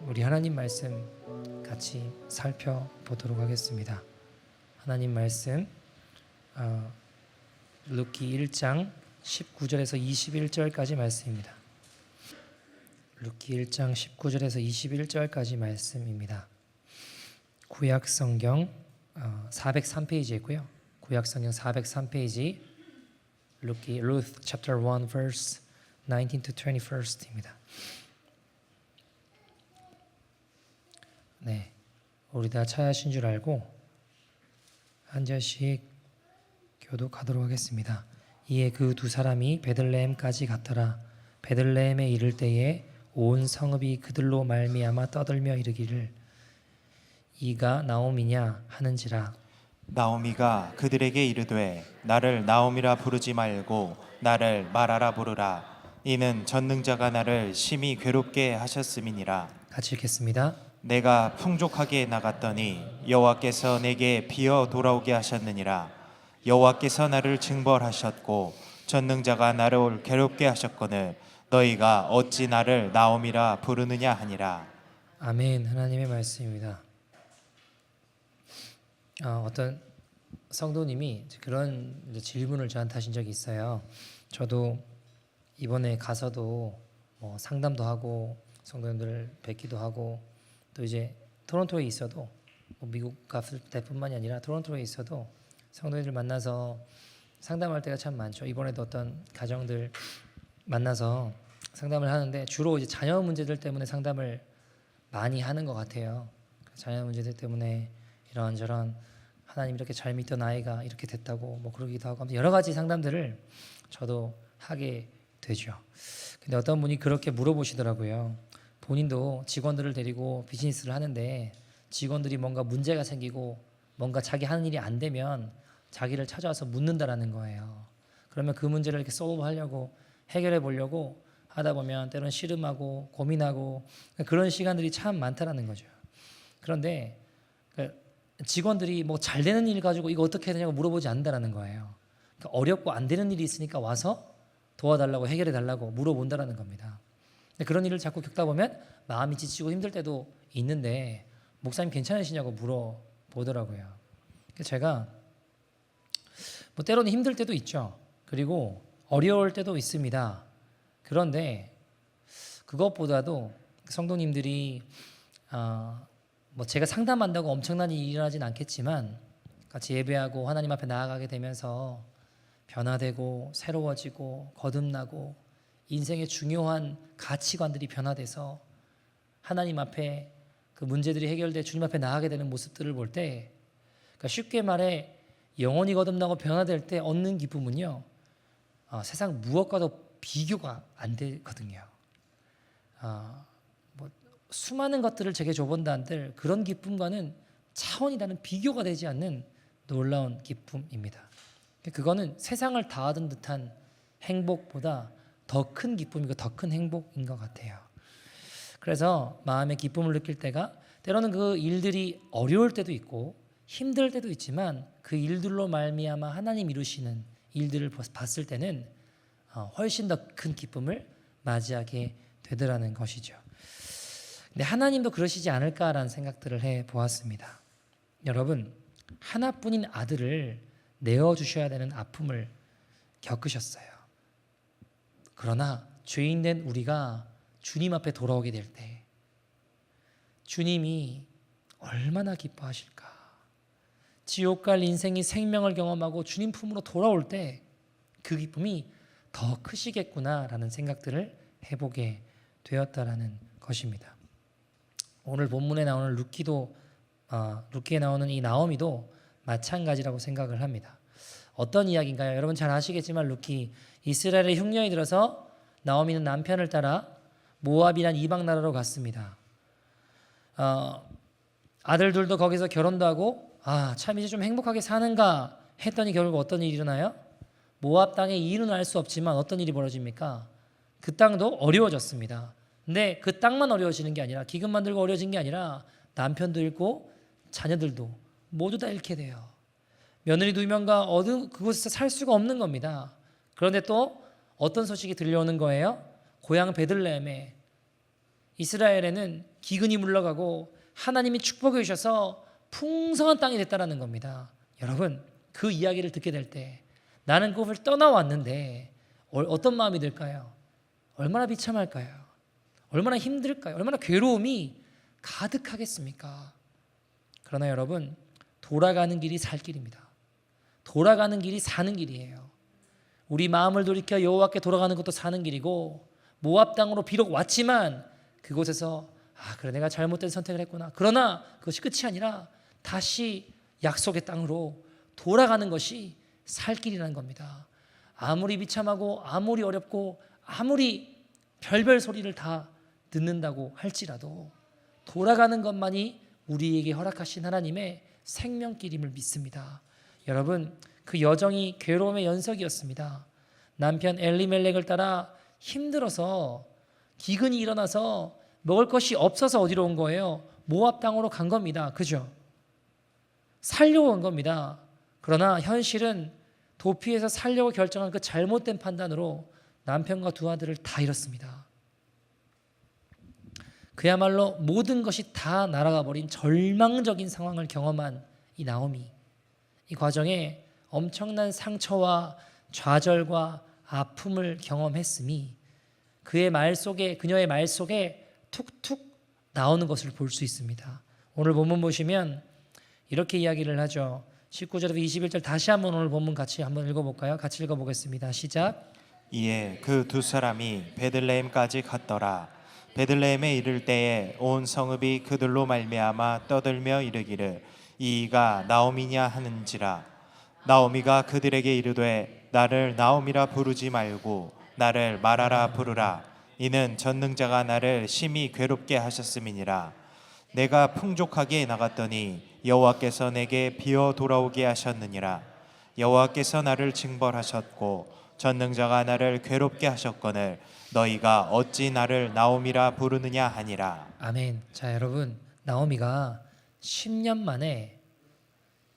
우리 하나님 말씀 같이 살펴보도록 하겠습니다. 하나님 말씀 룻기 1장 19절에서 21절까지 말씀입니다. 룻기 1장 19절에서 21절까지 말씀입니다. 구약성경 403페이지이고요. 구약성경 403페이지 룻기 Ruth chapter 1 verse 19 to 21입니다. 네, 우리 다 찾으신 줄 알고 한 절씩 교독하도록 하겠습니다. 이에 그 두 사람이 베들레헴까지 갔더라. 베들레헴에 이를 때에 온 성읍이 그들로 말미암아 떠들며 이르기를 이가 나오미냐 하는지라. 나오미가 그들에게 이르되 나를 나오미라 부르지 말고 나를 마라라 부르라. 이는 전능자가 나를 심히 괴롭게 하셨음이니라. 같이 읽겠습니다. 내가 풍족하게 나갔더니 여호와께서 내게 비어 돌아오게 하셨느니라. 여호와께서 나를 징벌하셨고 전능자가 나를 괴롭게 하셨거늘 너희가 어찌 나를 나오미라 부르느냐 하니라. 아멘. 하나님의 말씀입니다. 어떤 성도님이 그런 질문을 저한테 하신 적이 있어요. 저도 이번에 가서도 상담도 하고 성도님들 뵙기도 하고 또 이제 토론토에 있어도 미국 갔을 때뿐만이 아니라 토론토에 있어도 성도님들 만나서 상담할 때가 참 많죠. 이번에도 어떤 가정들 만나서 상담을 하는데 주로 이제 자녀 문제들 때문에 상담을 많이 하는 것 같아요. 자녀 문제들 때문에 이런저런 하나님 이렇게 잘 믿던 아이가 이렇게 됐다고 그러기도 하고 여러 가지 상담들을 저도 하게 되죠. 근데 어떤 분이 그렇게 물어보시더라고요. 본인도 직원들을 데리고 비즈니스를 하는데 직원들이 뭔가 문제가 생기고 뭔가 자기 하는 일이 안 되면 자기를 찾아와서 묻는다라는 거예요. 그러면 그 문제를 이렇게 솔브하려고 해결해 보려고 하다 보면 때로는 씨름하고 고민하고 그런 시간들이 참 많다라는 거죠. 그런데 직원들이 잘 되는 일 가지고 이거 어떻게 해야 되냐고 물어보지 않는다라는 거예요. 그러니까 어렵고 안 되는 일이 있으니까 와서 도와달라고 해결해 달라고 물어본다라는 겁니다. 그런 일을 자꾸 겪다 보면 마음이 지치고 힘들 때도 있는데 목사님 괜찮으시냐고 물어보더라고요. 제가 때로는 힘들 때도 있죠. 그리고 어려울 때도 있습니다. 그런데 그것보다도 성도님들이 제가 상담한다고 엄청난 일이 일어나진 않겠지만 같이 예배하고 하나님 앞에 나아가게 되면서 변화되고 새로워지고 거듭나고 인생의 중요한 가치관들이 변화돼서 하나님 앞에 그 문제들이 해결돼 주님 앞에 나아가게 되는 모습들을 볼 때 쉽게 말해 영혼이 거듭나고 변화될 때 얻는 기쁨은요 세상 무엇과도 비교가 안 되거든요. 수많은 것들을 제게 줘본다 한들 그런 기쁨과는 차원이 다른 비교가 되지 않는 놀라운 기쁨입니다. 그거는 세상을 다 얻은 듯한 행복보다 더 큰 기쁨이고 더 큰 행복인 것 같아요. 그래서 마음의 기쁨을 느낄 때가 때로는 그 일들이 어려울 때도 있고 힘들 때도 있지만 그 일들로 말미암아 하나님 이루시는 일들을 봤을 때는 훨씬 더 큰 기쁨을 맞이하게 되더라는 것이죠. 근데 하나님도 그러시지 않을까라는 생각들을 해보았습니다. 여러분 하나뿐인 아들을 내어주셔야 되는 아픔을 겪으셨어요. 그러나 죄인된 우리가 주님 앞에 돌아오게 될 때 주님이 얼마나 기뻐하실까. 지옥 갈 인생이 생명을 경험하고 주님 품으로 돌아올 때 그 기쁨이 더 크시겠구나라는 생각들을 해보게 되었다라는 것입니다. 오늘 본문에 나오는 룻기에 나오는 이 나오미도 마찬가지라고 생각을 합니다. 어떤 이야기인가요? 여러분 잘 아시겠지만 룻기 이스라엘의 흉년이 들어서 나오미는 남편을 따라 모압이란 이방 나라로 갔습니다. 아들들도 거기서 결혼도 하고 참 이제 좀 행복하게 사는가 했더니 결국 어떤 일이 일어나요? 모압 땅의 이유는 알 수 없지만 어떤 일이 벌어집니까? 그 땅도 어려워졌습니다. 근데 그 땅만 어려워지는 게 아니라 기근만 들고 어려워진 게 아니라 남편도 잃고 자녀들도 모두 다 잃게 돼요. 며느리 2명과 그곳에서 살 수가 없는 겁니다. 그런데 또 어떤 소식이 들려오는 거예요? 고향 베들레헴에 이스라엘에는 기근이 물러가고 하나님이 축복해 주셔서 풍성한 땅이 됐다라는 겁니다. 여러분, 그 이야기를 듣게 될 때 나는 그곳을 떠나왔는데 어떤 마음이 들까요? 얼마나 비참할까요? 얼마나 힘들까요? 얼마나 괴로움이 가득하겠습니까? 그러나 여러분, 돌아가는 길이 살 길입니다. 돌아가는 길이 사는 길이에요. 우리 마음을 돌이켜 여호와께 돌아가는 것도 사는 길이고, 모압 땅으로 비록 왔지만 그곳에서 그래 내가 잘못된 선택을 했구나. 그러나 그것이 끝이 아니라 다시 약속의 땅으로 돌아가는 것이 살 길이라는 겁니다. 아무리 비참하고 아무리 어렵고 아무리 별별 소리를 다 듣는다고 할지라도 돌아가는 것만이 우리에게 허락하신 하나님의 생명길임을 믿습니다. 여러분, 그 여정이 괴로움의 연속이었습니다. 남편 엘리멜렉을 따라 힘들어서 기근이 일어나서 먹을 것이 없어서 어디로 온 거예요? 모압 땅으로 간 겁니다. 그죠? 살려고 온 겁니다. 그러나 현실은 도피해서 살려고 결정한 그 잘못된 판단으로 남편과 두 아들을 다 잃었습니다. 그야말로 모든 것이 다 날아가 버린 절망적인 상황을 경험한 이 나오미, 이 과정에 엄청난 상처와 좌절과 아픔을 경험했음이 그녀의 말 속에 툭툭 나오는 것을 볼 수 있습니다. 오늘 본문 보시면 이렇게 이야기를 하죠. 19절에서 21절 다시 한번 오늘 본문 같이 한번 읽어볼까요? 같이 읽어보겠습니다. 시작. 이에 그 두 사람이 베들레헴까지 갔더라. 베들레헴에 이를 때에 온 성읍이 그들로 말미암아 떠들며 이르기를 이가 나오미냐 하는지라. 나오미가 그들에게 이르되 나를 나오미라 부르지 말고 나를 마라라 부르라. 이는 전능자가 나를 심히 괴롭게 하셨음이니라. 내가 풍족하게 나갔더니 여호와께서 내게 비어 돌아오게 하셨느니라. 여호와께서 나를 징벌하셨고 전능자가 나를 괴롭게 하셨거늘 너희가 어찌 나를 나오미라 부르느냐 하니라. 아멘. 자, 여러분, 나오미가 10년 만에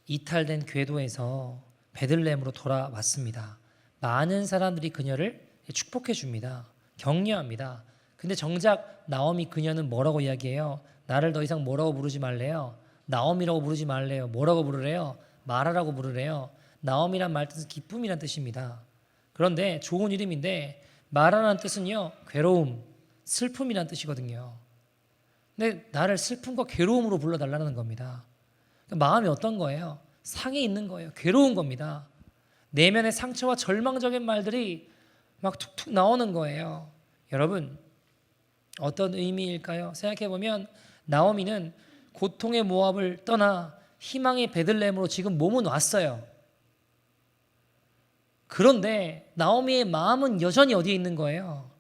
이탈된 궤도에서 베들레헴으로 돌아왔습니다. 많은 사람들이 그녀를 축복해 줍니다. 격려합니다. 근데 정작 나오미 그녀는 뭐라고 이야기해요? 나를 더 이상 뭐라고 부르지 말래요? 나오미라고 부르지 말래요. 뭐라고 부르래요? 마라라고 부르래요. 나오미란 말 뜻은 기쁨이란 뜻입니다. 그런데 좋은 이름인데 마라라는 뜻은요, 괴로움, 슬픔이란 뜻이거든요. 근데 나를 슬픔과 괴로움으로 불러달라는 겁니다. 마음이 어떤 거예요? 상해 있는 거예요. 괴로운 겁니다. 내면의 상처와 절망적인 말들이 막 툭툭 나오는 거예요. 여러분, 어떤 의미일까요? 생각해보면 나오미는 고통의 모압을 떠나 희망의 베들레헴으로 지금 몸은 왔어요. 그런데 나오미의 마음은 여전히 어디에 있는 거예요?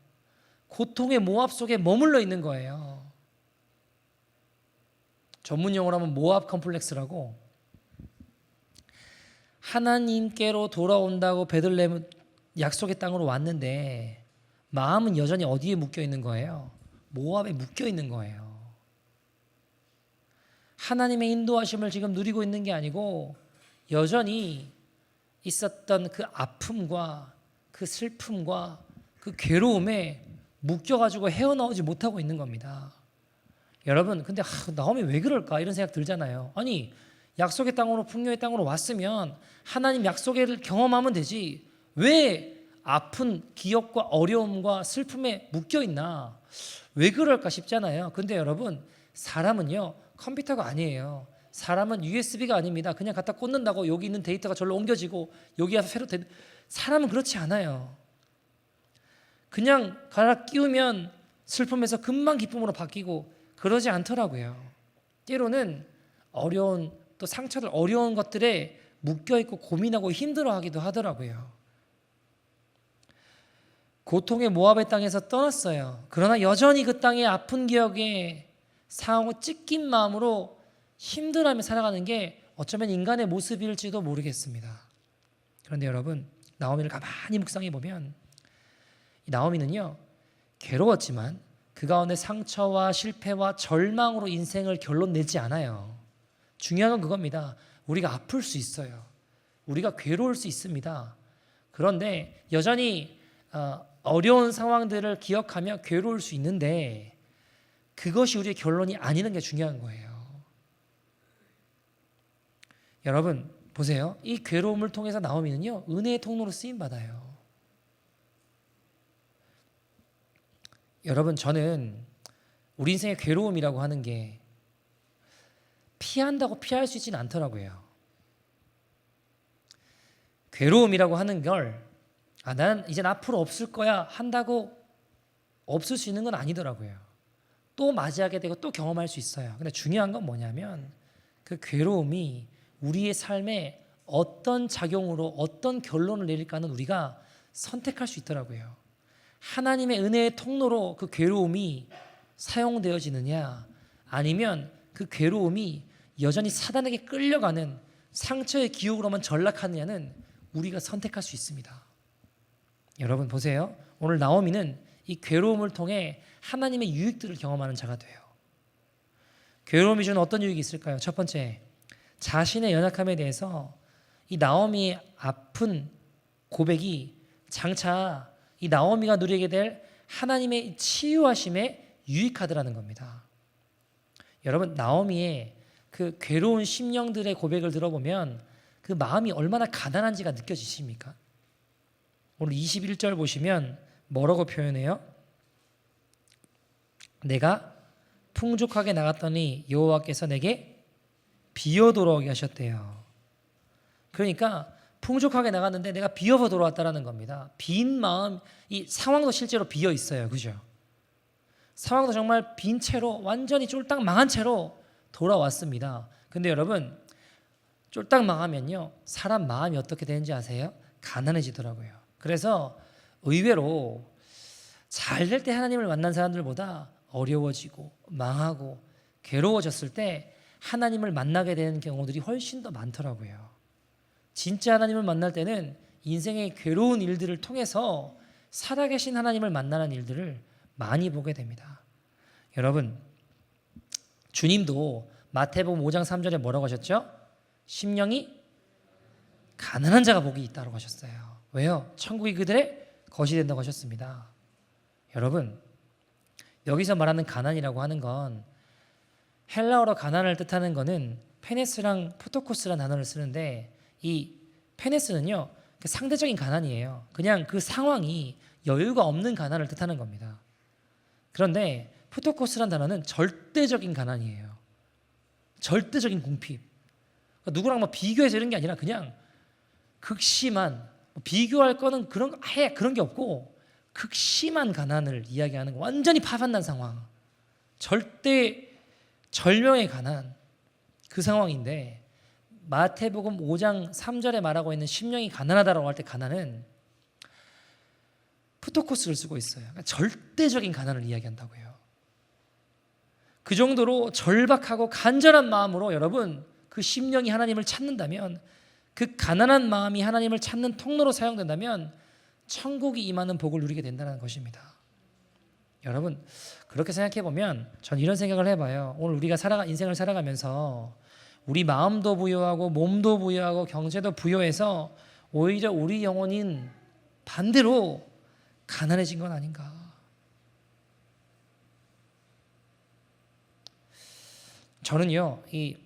고통의 모압 속에 머물러 있는 거예요. 전문 용어로 하면 모압 컴플렉스라고. 하나님께로 돌아온다고 베들레헴 약속의 땅으로 왔는데 마음은 여전히 어디에 묶여 있는 거예요? 모압에 묶여 있는 거예요. 하나님의 인도하심을 지금 누리고 있는 게 아니고 여전히 있었던 그 아픔과 그 슬픔과 그 괴로움에 묶여가지고 헤어나오지 못하고 있는 겁니다. 여러분, 근데 나오미 왜 그럴까 이런 생각 들잖아요. 아니, 약속의 땅으로 풍요의 땅으로 왔으면 하나님 약속을 경험하면 되지 왜 아픈 기억과 어려움과 슬픔에 묶여 있나? 왜 그럴까 싶잖아요. 근데 여러분, 사람은요 컴퓨터가 아니에요. 사람은 USB가 아닙니다. 그냥 갖다 꽂는다고 여기 있는 데이터가 절로 옮겨지고 여기 와서 새로 사람은 그렇지 않아요. 그냥 갈아 끼우면 슬픔에서 금방 기쁨으로 바뀌고 그러지 않더라고요. 때로는 어려운 또 상처들 어려운 것들에 묶여있고 고민하고 힘들어하기도 하더라고요. 고통의 모압의 땅에서 떠났어요. 그러나 여전히 그 땅의 아픈 기억에 상하고 찢긴 마음으로 힘들어하며 살아가는 게 어쩌면 인간의 모습일지도 모르겠습니다. 그런데 여러분, 나오미를 가만히 묵상해 보면 이 나오미는요 괴로웠지만 그 가운데 상처와 실패와 절망으로 인생을 결론 내지 않아요. 중요한 건 그겁니다. 우리가 아플 수 있어요. 우리가 괴로울 수 있습니다. 그런데 여전히 어려운 상황들을 기억하며 괴로울 수 있는데 그것이 우리의 결론이 아니는 게 중요한 거예요. 여러분 보세요. 이 괴로움을 통해서 나오미는요 은혜의 통로로 쓰임 받아요. 여러분 저는 우리 인생의 괴로움이라고 하는 게 피한다고 피할 수 있지는 않더라고요. 괴로움이라고 하는 걸 난 이젠 앞으로 없을 거야 한다고 없을 수 있는 건 아니더라고요. 또 맞이하게 되고 또 경험할 수 있어요. 근데 중요한 건 뭐냐면 그 괴로움이 우리의 삶에 어떤 작용으로 어떤 결론을 내릴까는 우리가 선택할 수 있더라고요. 하나님의 은혜의 통로로 그 괴로움이 사용되어지느냐 아니면 그 괴로움이 여전히 사단에게 끌려가는 상처의 기억으로만 전락하느냐는 우리가 선택할 수 있습니다. 여러분 보세요. 오늘 나오미는 이 괴로움을 통해 하나님의 유익들을 경험하는 자가 돼요. 괴로움이 주는 어떤 유익이 있을까요? 첫 번째, 자신의 연약함에 대해서 이 나오미의 아픈 고백이 장차 이 나오미가 누리게 될 하나님의 치유하심에 유익하더라는 겁니다. 여러분 나오미의 그 괴로운 심령들의 고백을 들어보면 그 마음이 얼마나 가난한지가 느껴지십니까? 오늘 21절 보시면 뭐라고 표현해요? 내가 풍족하게 나갔더니 여호와께서 내게 비어 돌아오게 하셨대요. 그러니까 풍족하게 나갔는데 내가 비어서 돌아왔다라는 겁니다. 빈 마음, 이 상황도 실제로 비어 있어요. 그죠? 상황도 정말 빈 채로 완전히 쫄딱 망한 채로 돌아왔습니다. 근데 여러분 쫄딱 망하면요 사람 마음이 어떻게 되는지 아세요? 가난해지더라고요. 그래서 의외로 잘 될 때 하나님을 만난 사람들보다 어려워지고 망하고 괴로워졌을 때 하나님을 만나게 되는 경우들이 훨씬 더 많더라고요. 진짜 하나님을 만날 때는 인생의 괴로운 일들을 통해서 살아계신 하나님을 만나는 일들을 많이 보게 됩니다. 여러분 주님도 마태복음 5장 3절에 뭐라고 하셨죠? 심령이 가난한 자가 복이 있다고 하셨어요. 왜요? 천국이 그들의 것이 된다고 하셨습니다. 여러분 여기서 말하는 가난이라고 하는 건 헬라어로 가난을 뜻하는 거는 페네스랑 포토코스라는 단어를 쓰는데 이 페네스는요 상대적인 가난이에요. 그냥 그 상황이 여유가 없는 가난을 뜻하는 겁니다. 그런데 포토코스라는 단어는 절대적인 가난이에요. 절대적인 궁핍. 그러니까 누구랑 뭐 비교해서 이런 게 아니라 그냥 극심한 비교할 거는 아예 그런 게 없고 극심한 가난을 이야기하는 거. 완전히 파산난 상황. 절대 절명의 가난. 그 상황인데 마태복음 5장 3절에 말하고 있는 심령이 가난하다라고 할 때 가난은 푸토코스를 쓰고 있어요. 그러니까 절대적인 가난을 이야기한다고요. 그 정도로 절박하고 간절한 마음으로 여러분 그 심령이 하나님을 찾는다면 그 가난한 마음이 하나님을 찾는 통로로 사용된다면 천국이 임하는 복을 누리게 된다는 것입니다. 여러분 그렇게 생각해 보면 전 이런 생각을 해봐요. 오늘 우리가 인생을 살아가면서 우리 마음도 부여하고 몸도 부여하고 경제도 부여해서 오히려 우리 영혼인 반대로 가난해진 건 아닌가. 저는요 이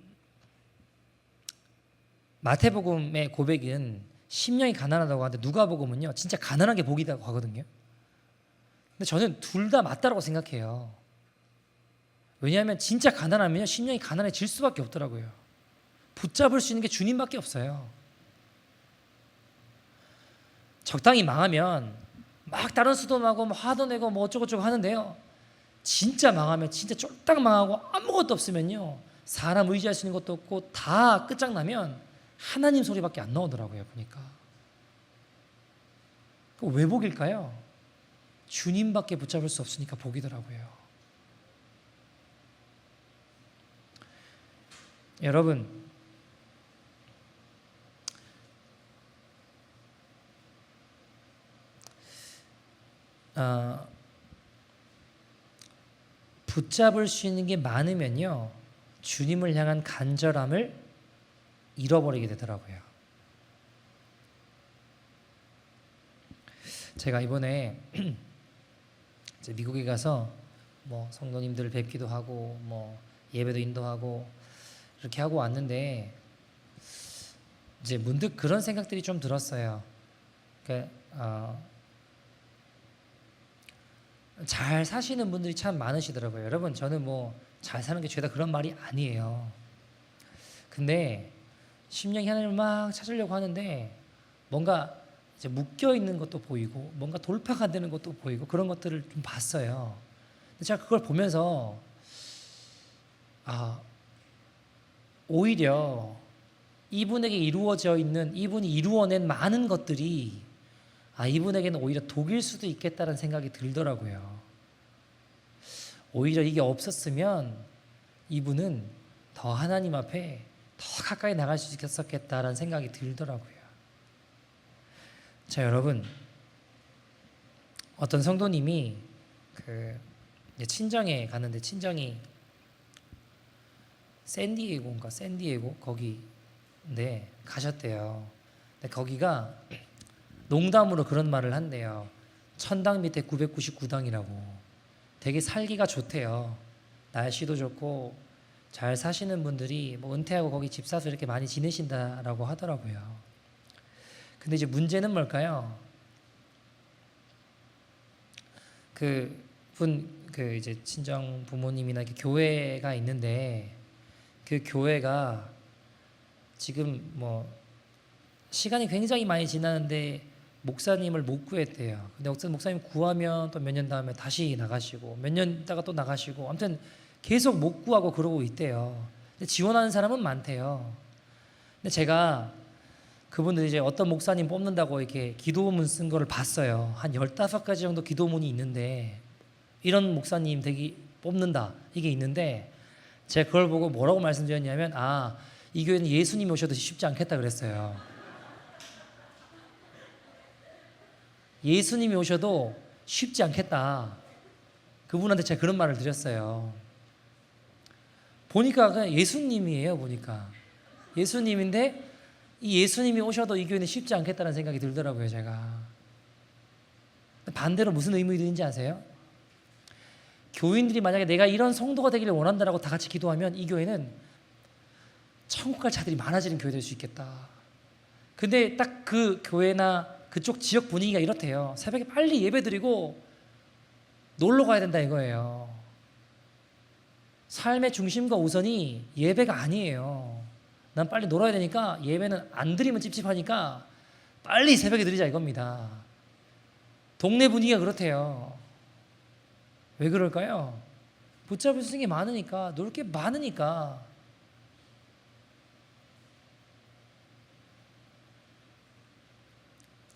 마태복음의 고백은 심령이 가난하다고 하는데 누가복음은요 진짜 가난한 게 복이라고 하거든요. 근데 저는 둘 다 맞다라고 생각해요. 왜냐하면 진짜 가난하면 심령이 가난해질 수밖에 없더라고요. 붙잡을 수 있는 게 주님밖에 없어요. 적당히 망하면 막 다른 수도하고 화도 내고 뭐 어쩌고저쩌고 하는데요. 진짜 망하면 진짜 쫄딱 망하고 아무것도 없으면요. 사람 의지할 수 있는 것도 없고 다 끝장나면 하나님 소리밖에 안 나오더라고요. 보니까. 왜 복일까요? 주님밖에 붙잡을 수 없으니까 복이더라고요. 여러분 붙잡을 수 있는 게 많으면요 주님을 향한 간절함을 잃어버리게 되더라고요. 제가 이번에 이제 미국에 가서 뭐 성도님들을 뵙기도 하고 뭐 예배도 인도하고 이렇게 하고 왔는데 이제 문득 그런 생각들이 좀 들었어요. 그러니까 잘 사시는 분들이 참 많으시더라고요. 여러분, 저는 뭐 잘 사는 게 죄다 그런 말이 아니에요. 근데 심령이 하나님을 막 찾으려고 하는데 뭔가 이제 묶여 있는 것도 보이고 뭔가 돌파가 안 되는 것도 보이고 그런 것들을 좀 봤어요. 근데 제가 그걸 보면서 오히려 이분에게 이루어져 있는, 이분이 이루어낸 많은 것들이 이분에게는 오히려 독일 수도 있겠다는 생각이 들더라고요. 오히려 이게 없었으면 이분은 더 하나님 앞에 더 가까이 나갈 수 있었겠다라는 생각이 들더라고요. 자, 여러분, 어떤 성도님이 이제 친정에 갔는데, 친정이 샌디에고 거기인데 가셨대요. 근데 거기가 농담으로 그런 말을 한대요. 1000당 밑에 999당이라고. 되게 살기가 좋대요. 날씨도 좋고 잘 사시는 분들이 뭐 은퇴하고 거기 집 사서 이렇게 많이 지내신다라고 하더라고요. 근데 이제 문제는 뭘까요? 이제 친정 부모님이나 이렇게 교회가 있는데 그 교회가 지금 뭐 시간이 굉장히 많이 지나는데 목사님을 못 구했대요. 근데 목사님 구하면 또 몇 년 다음에 다시 나가시고 몇 년 있다가 또 나가시고 아무튼 계속 못 구하고 그러고 있대요. 근데 지원하는 사람은 많대요. 근데 제가 그분들 이제 어떤 목사님 뽑는다고 이렇게 기도문 쓴 거를 봤어요. 한 15가지 정도 기도문이 있는데 이런 목사님 뽑는다 이게 있는데 제가 그걸 보고 뭐라고 말씀드렸냐면 이 교회는 예수님이 오셔도 쉽지 않겠다 그랬어요. 예수님이 오셔도 쉽지 않겠다. 그분한테 제가 그런 말을 드렸어요. 보니까 그냥 예수님이에요. 보니까 예수님인데 이 예수님이 오셔도 이 교회는 쉽지 않겠다는 생각이 들더라고요. 제가 반대로 무슨 의문이 드는지 아세요? 교인들이 만약에 내가 이런 성도가 되기를 원한다라고 다 같이 기도하면 이 교회는 천국 갈 자들이 많아지는 교회 될 수 있겠다. 근데 딱 그 교회나 그쪽 지역 분위기가 이렇대요. 새벽에 빨리 예배드리고 놀러 가야 된다 이거예요. 삶의 중심과 우선이 예배가 아니에요. 난 빨리 놀아야 되니까 예배는 안 드리면 찝찝하니까 빨리 새벽에 드리자 이겁니다. 동네 분위기가 그렇대요. 왜 그럴까요? 붙잡을 수 있는 게 많으니까, 놀 게 많으니까.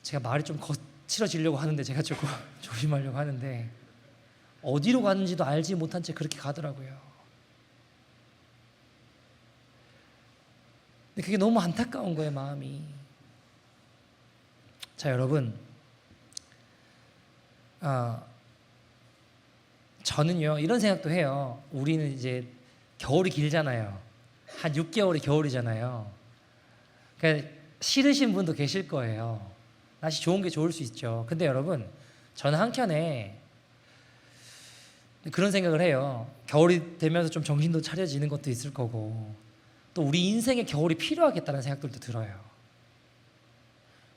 제가 말이 좀 거칠어지려고 하는데 제가 조금 조심하려고 하는데 어디로 가는지도 알지 못한 채 그렇게 가더라고요. 근데 그게 너무 안타까운 거예요, 마음이. 자, 여러분, 저는요 이런 생각도 해요. 우리는 이제 겨울이 길잖아요. 한 6개월이 겨울이잖아요. 그러니까 싫으신 분도 계실 거예요. 날씨 좋은 게 좋을 수 있죠. 근데 여러분, 저는 한켠에 그런 생각을 해요. 겨울이 되면서 좀 정신도 차려지는 것도 있을 거고 또 우리 인생에 겨울이 필요하겠다는 생각들도 들어요.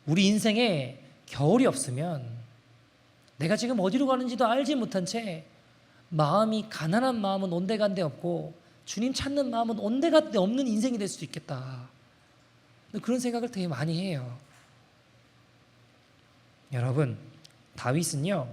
우리 인생에 겨울이 없으면 내가 지금 어디로 가는지도 알지 못한 채 마음이 가난한 마음은 온데간데 없고 주님 찾는 마음은 온데간데 없는 인생이 될 수도 있겠다. 그런 생각을 되게 많이 해요. 여러분, 다윗은요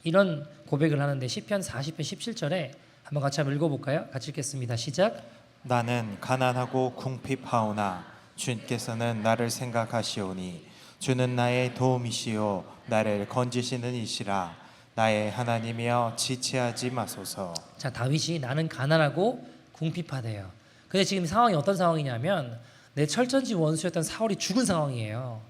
이런 고백을 하는데 시편 40편 17절에 한번 같이 한번 읽어볼까요? 같이 읽겠습니다. 시작. 나는 가난하고 궁핍하오나 주께서는 나를 생각하시오니 주는 나의 도움이시요 나를 건지시는 이시라. 나의 하나님이여 지체하지 마소서. 자, 다윗이 나는 가난하고 궁핍하대요. 근데 지금 상황이 어떤 상황이냐면 내 철천지 원수였던 사울이 죽은 상황이에요.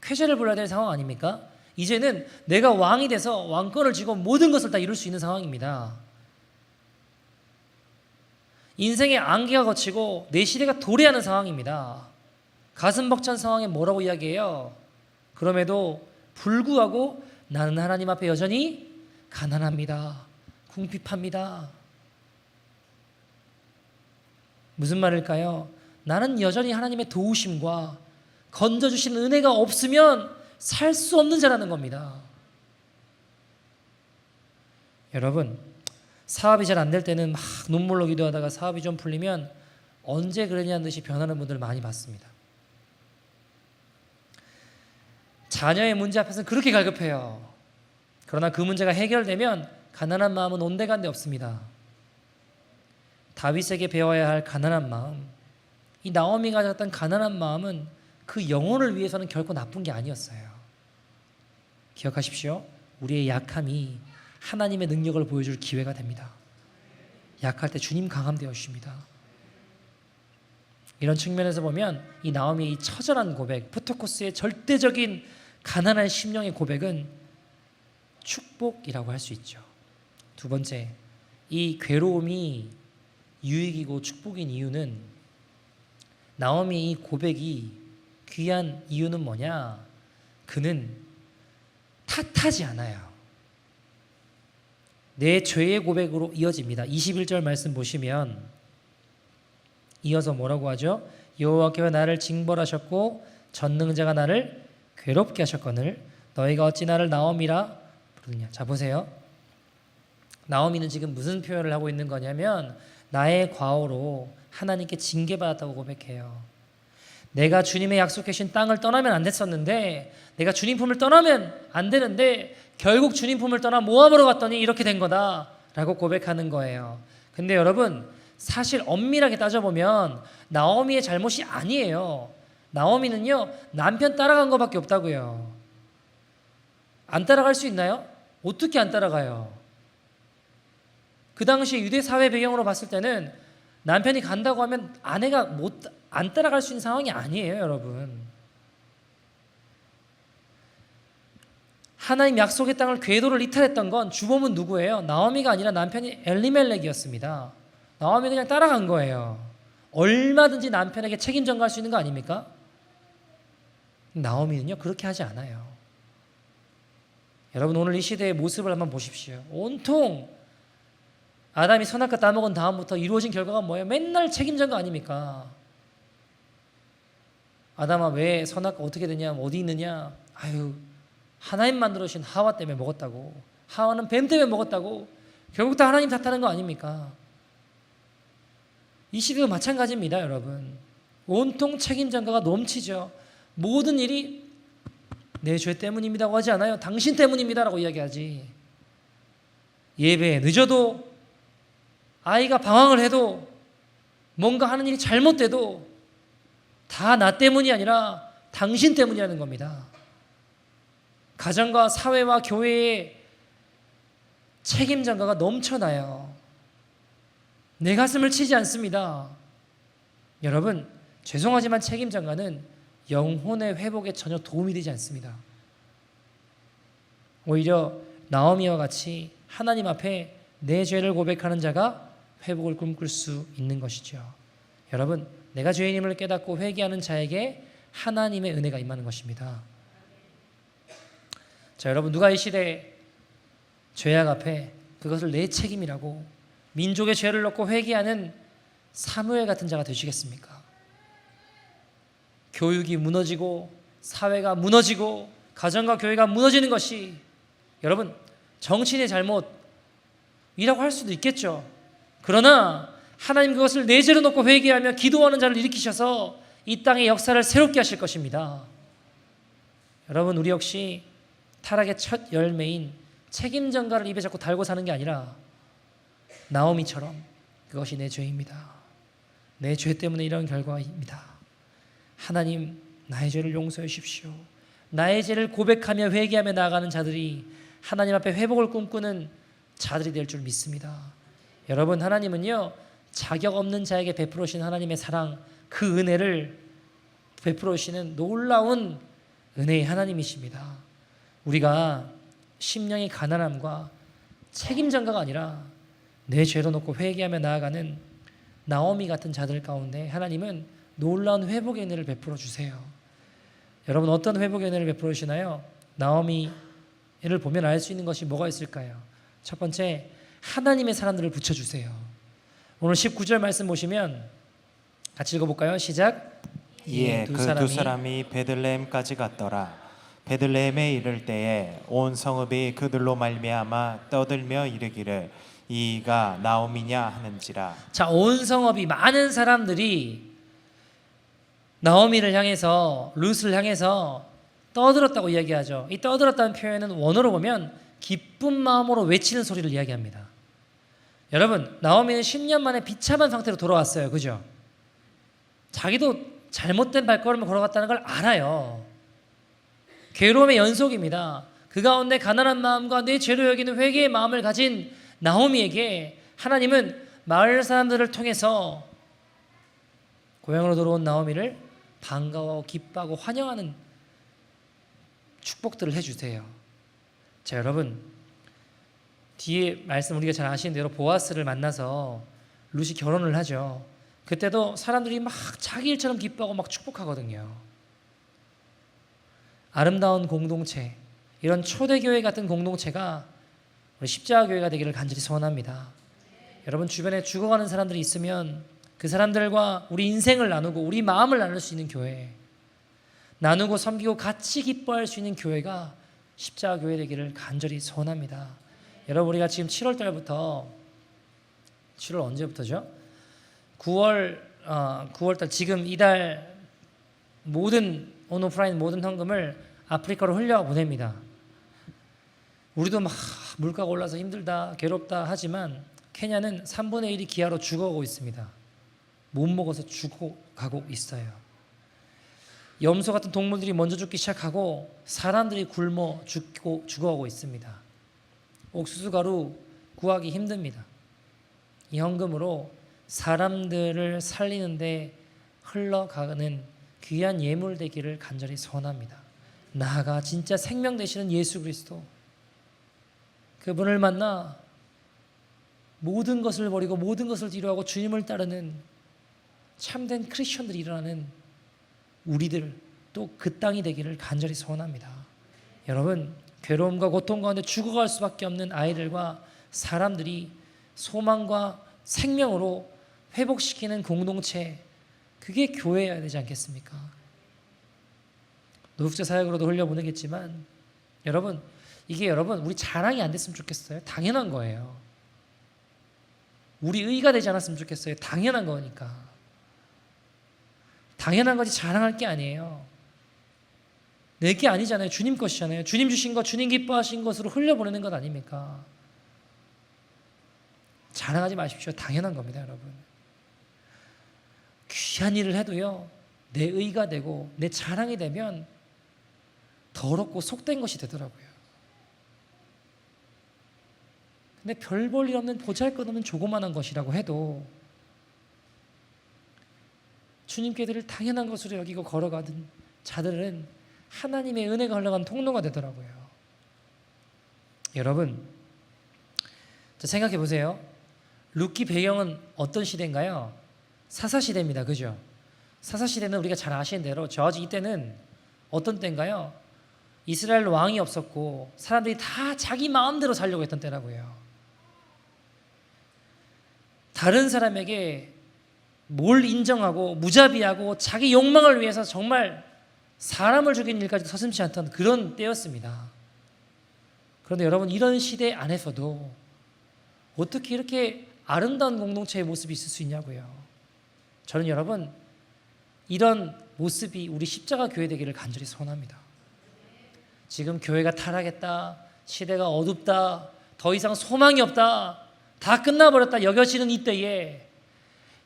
쾌제를 불러야 될 상황 아닙니까? 이제는 내가 왕이 돼서 왕권을 쥐고 모든 것을 다 이룰 수 있는 상황입니다. 인생의 안개가 걷히고 내 시대가 도래하는 상황입니다. 가슴 벅찬 상황에 뭐라고 이야기해요? 그럼에도 불구하고 나는 하나님 앞에 여전히 가난합니다. 궁핍합니다. 무슨 말일까요? 나는 여전히 하나님의 도우심과 건져주시는 은혜가 없으면 살 수 없는 자라는 겁니다. 여러분, 사업이 잘 안 될 때는 막 눈물로 기도하다가 사업이 좀 풀리면 언제 그러냐는 듯이 변하는 분들 많이 봤습니다. 자녀의 문제 앞에서는 그렇게 갈급해요. 그러나 그 문제가 해결되면 가난한 마음은 온데간데 없습니다. 다윗에게 배워야 할 가난한 마음, 이 나오미가 가졌던 가난한 마음은 그 영혼을 위해서는 결코 나쁜 게 아니었어요. 기억하십시오. 우리의 약함이 하나님의 능력을 보여줄 기회가 됩니다. 약할 때 주님 강함되어 주십니다. 이런 측면에서 보면 이 나오미의 이 처절한 고백, 프토코스의 절대적인 가난한 심령의 고백은 축복이라고 할 수 있죠. 두 번째, 이 괴로움이 유익이고 축복인 이유는, 나오미의 이 고백이 귀한 이유는 뭐냐? 그는 탓하지 않아요. 내 죄의 고백으로 이어집니다. 21절 말씀 보시면 이어서 뭐라고 하죠? 여호와께서 나를 징벌하셨고 전능자가 나를 괴롭게 하셨거늘 너희가 어찌 나를 나오미라 부르느냐. 자, 보세요. 나오미는 지금 무슨 표현을 하고 있는 거냐면 나의 과오로 하나님께 징계받았다고 고백해요. 내가 주님의 약속해 주신 땅을 떠나면 안 됐었는데, 내가 주님 품을 떠나면 안 되는데 결국 주님 품을 떠나 모압으로 갔더니 이렇게 된 거다라고 고백하는 거예요. 근데 여러분, 사실 엄밀하게 따져보면 나오미의 잘못이 아니에요. 나오미는요, 남편 따라간 것밖에 없다고요. 안 따라갈 수 있나요? 어떻게 안 따라가요? 그 당시 유대 사회 배경으로 봤을 때는 남편이 간다고 하면 아내가 안 따라갈 수 있는 상황이 아니에요, 여러분. 하나님 약속의 땅을 궤도를 이탈했던 건 주범은 누구예요? 나오미가 아니라 남편이 엘리멜렉이었습니다. 나오미 그냥 따라간 거예요. 얼마든지 남편에게 책임 전가할 수 있는 거 아닙니까? 나오미는요, 그렇게 하지 않아요. 여러분, 오늘 이 시대의 모습을 한번 보십시오. 온통 아담이 선악과 따먹은 다음부터 이루어진 결과가 뭐예요? 맨날 책임 전가 아닙니까? 아담아, 왜 선악과 어떻게 되냐? 어디 있느냐? 아유, 하나님 만들어주신 하와 때문에 먹었다고. 하와는 뱀 때문에 먹었다고. 결국 다 하나님 탓하는 거 아닙니까? 이 시대도 마찬가지입니다, 여러분. 온통 책임 전가가 넘치죠. 모든 일이 내 죄 때문입니다고 하지 않아요. 당신 때문입니다라고 이야기하지. 예배에 늦어도, 아이가 방황을 해도, 뭔가 하는 일이 잘못돼도 다 나 때문이 아니라 당신 때문이라는 겁니다. 가정과 사회와 교회의 책임 전가가 넘쳐나요. 내 가슴을 치지 않습니다. 여러분, 죄송하지만 책임 전가는 영혼의 회복에 전혀 도움이 되지 않습니다. 오히려 나오미와 같이 하나님 앞에 내 죄를 고백하는 자가 회복을 꿈꿀 수 있는 것이죠. 여러분, 내가 죄인임을 깨닫고 회개하는 자에게 하나님의 은혜가 임하는 것입니다. 자, 여러분, 누가 이 시대에 죄악 앞에 그것을 내 책임이라고 민족의 죄를 넣고 회개하는 사무엘 같은 자가 되시겠습니까? 교육이 무너지고 사회가 무너지고 가정과 교회가 무너지는 것이, 여러분, 정치인의 잘못이라고 할 수도 있겠죠. 그러나 하나님 그것을 내 죄로 놓고 회개하며 기도하는 자를 일으키셔서 이 땅의 역사를 새롭게 하실 것입니다. 여러분, 우리 역시 타락의 첫 열매인 책임 전가를 입에 자꾸 달고 사는 게 아니라 나오미처럼 그것이 내 죄입니다. 내 죄 때문에 이런 결과입니다. 하나님, 나의 죄를 용서해 주십시오. 나의 죄를 고백하며 회개하며 나아가는 자들이 하나님 앞에 회복을 꿈꾸는 자들이 될 줄 믿습니다. 여러분, 하나님은요, 자격 없는 자에게 베풀어 주신 하나님의 사랑, 그 은혜를 베풀어 주시는 놀라운 은혜의 하나님이십니다. 우리가 심령의 가난함과 책임 전가가 아니라 내 죄로 놓고 회개하며 나아가는 나오미 같은 자들 가운데 하나님은 놀라운 회복의 은혜를 베풀어 주세요. 여러분, 어떤 회복의 은혜를 베풀어 주시나요? 나오미를 보면 알 수 있는 것이 뭐가 있을까요? 첫 번째, 하나님의 사람들을 붙여주세요. 오늘 19절 말씀 보시면 같이 읽어볼까요? 시작. 이에 그 두 사람이 베들레헴까지 갔더라. 베들레헴에 이를 때에 온 성읍이 그들로 말미암아 떠들며 이르기를 이가 나옴이냐 하는지라. 자, 온 성읍이 많은 사람들이 나오미를 향해서 룻을 향해서 떠들었다고 이야기하죠. 이 떠들었다는 표현은 원어로 보면 기쁜 마음으로 외치는 소리를 이야기합니다. 여러분, 나오미는 10년 만에 비참한 상태로 돌아왔어요. 그죠? 자기도 잘못된 발걸음을 걸어갔다는 걸 알아요. 괴로움의 연속입니다. 그 가운데 가난한 마음과 내 죄로 여기는 회개의 마음을 가진 나오미에게 하나님은 마을 사람들을 통해서 고향으로 돌아온 나오미를 반가워하고 기뻐하고 환영하는 축복들을 해주세요. 자, 여러분, 뒤에 말씀 우리가 잘 아시는 대로 보아스를 만나서 룻이 결혼을 하죠. 그때도 사람들이 막 자기 일처럼 기뻐하고 막 축복하거든요. 아름다운 공동체, 이런 초대교회 같은 공동체가 우리 십자가교회가 되기를 간절히 소원합니다. 여러분, 주변에 죽어가는 사람들이 있으면 그 사람들과 우리 인생을 나누고 우리 마음을 나눌 수 있는 교회, 나누고 섬기고 같이 기뻐할 수 있는 교회가 십자가교회 되기를 간절히 소원합니다. 여러분, 우리가 지금 7월 달부터 7월 언제부터죠? 9월달 지금 이달 모든 온오프라인 모든 헌금을 아프리카로 흘려 보냅니다. 우리도 막 물가가 올라서 힘들다 괴롭다 하지만 케냐는 3분의 1이 기아로 죽어가고 있습니다. 못 먹어서 죽어가고 있어요. 염소 같은 동물들이 먼저 죽기 시작하고 사람들이 굶어 죽어가고 있습니다. 옥수수 가루 구하기 힘듭니다. 이 헌금으로 사람들을 살리는데 흘러가는 귀한 예물 되기를 간절히 소원합니다. 나아가 진짜 생명 되시는 예수 그리스도, 그분을 만나 모든 것을 버리고 모든 것을 뒤로하고 주님을 따르는 참된 크리스천들이 일어나는 우리들, 또 그 땅이 되기를 간절히 소원합니다. 여러분, 괴로움과 고통 가운데 죽어갈 수밖에 없는 아이들과 사람들이 소망과 생명으로 회복시키는 공동체, 그게 교회여야 되지 않겠습니까? 노숙자 사역으로도 흘려보내겠지만 여러분, 이게 여러분 우리 자랑이 안 됐으면 좋겠어요. 당연한 거예요. 우리 의가 되지 않았으면 좋겠어요. 당연한 거니까. 당연한 거지 자랑할 게 아니에요. 내 게 아니잖아요. 주님 것이잖아요. 주님 주신 것, 주님 기뻐하신 것으로 흘려보내는 것 아닙니까? 자랑하지 마십시오. 당연한 겁니다, 여러분. 귀한 일을 해도요, 내 의가 되고 내 자랑이 되면 더럽고 속된 것이 되더라고요. 근데 별 볼 일 없는 보잘것없는 조그만한 것이라고 해도 주님께들을 당연한 것으로 여기고 걸어가던 자들은 하나님의 은혜가 흘러간 통로가 되더라고요. 여러분, 생각해 보세요. 룻기 배경은 어떤 시대인가요? 사사시대입니다. 그죠? 사사시대는 우리가 잘 아시는 대로 저지 이때는 어떤 때인가요? 이스라엘 왕이 없었고 사람들이 다 자기 마음대로 살려고 했던 때라고요. 다른 사람에게 뭘 인정하고 무자비하고 자기 욕망을 위해서 정말 사람을 죽이는 일까지 서슴지 않던 그런 때였습니다. 그런데 여러분, 이런 시대 안에서도 어떻게 이렇게 아름다운 공동체의 모습이 있을 수 있냐고요. 저는 여러분, 이런 모습이 우리 십자가 교회 되기를 간절히 소원합니다. 지금 교회가 타락했다, 시대가 어둡다, 더 이상 소망이 없다, 다 끝나버렸다 여겨지는 이때에,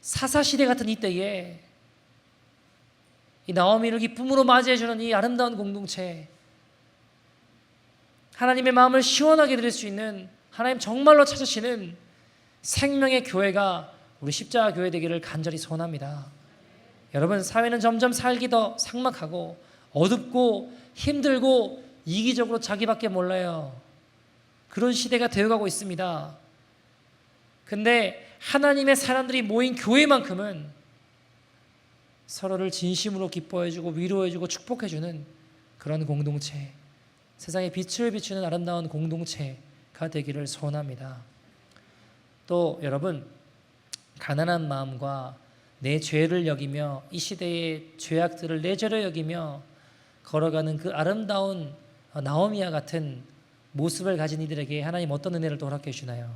사사시대 같은 이때에 이 나오미를 기쁨으로 맞이해주는 이 아름다운 공동체, 하나님의 마음을 시원하게 드릴 수 있는, 하나님 정말로 찾으시는 생명의 교회가 우리 십자가 교회 되기를 간절히 소원합니다. 여러분, 사회는 점점 살기 더 삭막하고 어둡고 힘들고 이기적으로 자기밖에 몰라요. 그런 시대가 되어가고 있습니다. 근데 하나님의 사람들이 모인 교회만큼은 서로를 진심으로 기뻐해주고 위로해주고 축복해주는 그런 공동체, 세상에 빛을 비추는 아름다운 공동체가 되기를 소원합니다. 또 여러분, 가난한 마음과 내 죄를 여기며 이 시대의 죄악들을 내죄로 여기며 걸어가는 그 아름다운 나오미와 같은 모습을 가진 이들에게 하나님 어떤 은혜를 또 허락해 주시나요?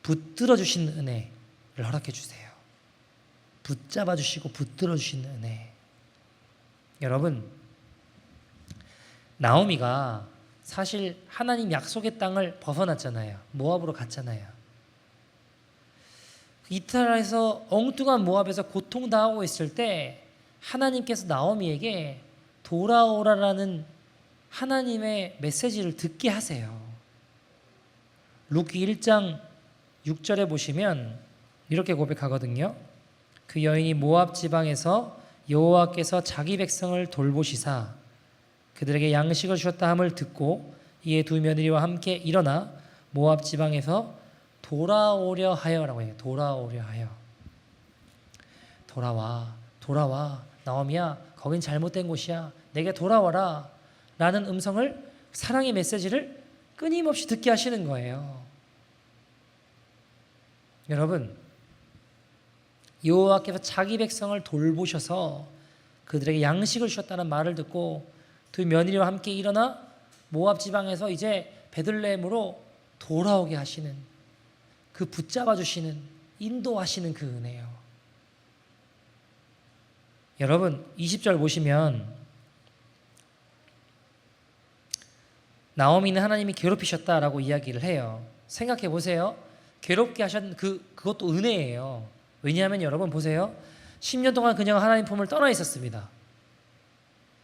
붙들어 주신 은혜를 허락해 주세요. 붙잡아 주시고 붙들어 주신 은혜. 여러분, 나오미가 사실 하나님 약속의 땅을 벗어났잖아요. 모압으로 갔잖아요. 이탈해서 엉뚱한 모압에서 고통당하고 있을 때 하나님께서 나오미에게 돌아오라라는 하나님의 메시지를 듣게 하세요. 룻기 1장 6절에 보시면 이렇게 고백하거든요. 그 여인이 모압 지방에서 여호와께서 자기 백성을 돌보시사 그들에게 양식을 주셨다 함을 듣고 이에 두 며느리와 함께 일어나 모압 지방에서 돌아오려 하여라고 해요. 돌아오려 하여. 돌아와. 나오미야, 거긴 잘못된 곳이야. 내게 돌아와라. 라는 음성을, 사랑의 메시지를 끊임없이 듣게 하시는 거예요. 여러분, 여호와께서 자기 백성을 돌보셔서 그들에게 양식을 주셨다는 말을 듣고 두 며느리와 함께 일어나 모압 지방에서 이제 베들레헴으로 돌아오게 하시는, 그 붙잡아 주시는, 인도하시는 그 은혜요. 여러분, 20절 보시면 나오미는 하나님이 괴롭히셨다라고 이야기를 해요. 생각해 보세요. 괴롭게 하셨던 그것도 은혜예요. 왜냐하면 여러분 보세요. 10년 동안 그녀가 하나님 품을 떠나 있었습니다.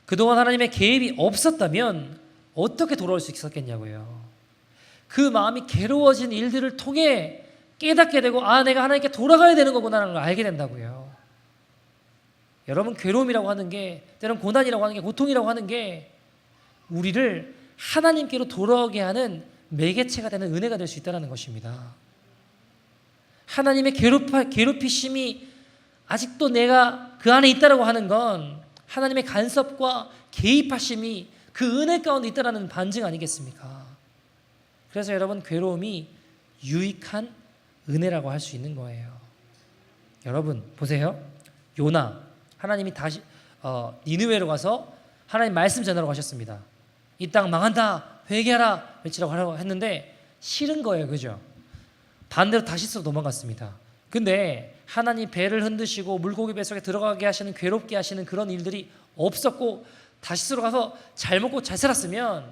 그동안 하나님의 개입이 없었다면 어떻게 돌아올 수 있었겠냐고요. 그 마음이 괴로워진 일들을 통해 깨닫게 되고, 내가 하나님께 돌아가야 되는 거구나라는 걸 알게 된다고요. 여러분, 괴로움이라고 하는 게, 때론 고난이라고 하는 게, 고통이라고 하는 게 우리를 하나님께로 돌아오게 하는 매개체가 되는 은혜가 될 수 있다는 것입니다. 하나님의 괴롭히심이 아직도 내가 그 안에 있다라고 하는 건 하나님의 간섭과 개입하심이 그 은혜 가운데 있다라는 반증 아니겠습니까? 그래서 여러분, 괴로움이 유익한 은혜라고 할 수 있는 거예요. 여러분 보세요. 요나, 하나님이 다시 니느웨로 가서 하나님 말씀 전하러 가셨습니다. 이 땅 망한다, 회개하라, 외치라고 하라고 했는데 싫은 거예요. 그죠? 반대로 다시스로 도망갔습니다. 근데 하나님 배를 흔드시고 물고기 뱃속에 들어가게 하시는, 괴롭게 하시는 그런 일들이 없었고 다시스로 가서 잘 먹고 잘 살았으면